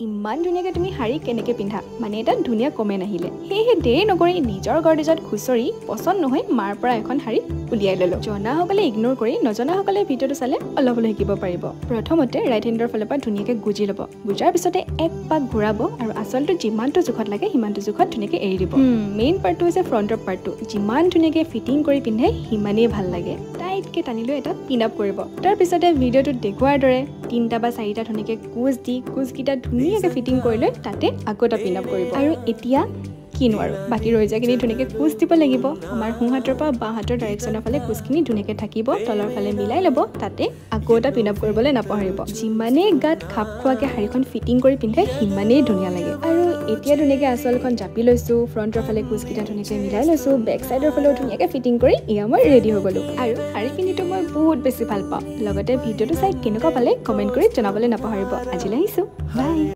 ইমান ধুনীয়াকৈ তুমি শাৰী কেনেকৈ পিন্ধা মানে এটা ধুনীয়া কমেণ্ট আহিলে সেয়েহে দেৰি নকৰি নিজৰ গৰ্দেজত খুচৰি পচন্দ নহয় মাৰ পৰা এখন শাৰী উলিয়াই ল'লো জনাসকলে ইগনোৰ কৰি নজনাসকলে ভিডিঅ'টো চালে অলপ অলপ শিকিব পাৰিব প্ৰথমতে ৰাইট হেণ্ডৰ ফালৰ পৰা ধুনীয়াকৈ গুজি ল'ব গুজাৰ পিছতে এক পাক ঘূৰাব আৰু আচলটো যিমানটো জোখত লাগে সিমানটো জোখত ধুনীয়াকৈ এৰি দিব মেইন পাৰ্টটো হৈছে ফ্ৰণ্টৰ পাৰ্টটো যিমান ধুনীয়াকৈ ফিটিং কৰি পিন্ধে সিমানেই ভাল লাগে টাইটকৈ টানি লৈ এটা পিন আপ কৰিব তাৰ পিছতে ভিডিঅ'টোত দেখুৱাৰ দৰে 3টা বা 4টা ধুনীয়াকৈ কুচ দি কুচকেইটা ধুনীয়াকৈ ফিটিং কৰি লৈ তাতে আকৌ এটা পিন আপ কৰিব আৰু এতিয়া কিনো আৰু বাকী ৰৈ যোৱাখিনি ধুনীয়াকৈ কুচ দিব লাগিব আমাৰ সোঁ হাতৰ পৰা বাঁ হাতৰ ডাইৰেকশ্যনৰ ফালে কুচখিনি ধুনীয়াকৈ থাকিব তলৰ ফালে মিলাই ল'ব তাতে আকৌ এটা পিন আপ কৰিবলৈ নাপাহৰিব যিমানেই গাত খাপ খোৱাকৈ শাৰীখন ফিটিং কৰি পিন্ধে সিমানেই ধুনীয়া লাগে আৰু এতিয়া ধুনীয়াকৈ আঁচলখন জাপি লৈছোঁ ফ্ৰণ্টৰ ফালে কুচকেইটা ধুনীয়াকৈ মিলাই লৈছোঁ বেক চাইডৰ ফালেও ধুনীয়াকৈ ফিটিং কৰি এয়া মই ৰেডি হৈ গ'লোঁ আৰু শাৰী পিন্ধিটো মই বহুত বেছি ভাল পাওঁ লগতে ভিডিঅ'টো চাই কেনেকুৱা পালে কমেণ্ট কৰি জনাবলৈ নাপাহৰিব আজিলৈ আহিছোঁ বাই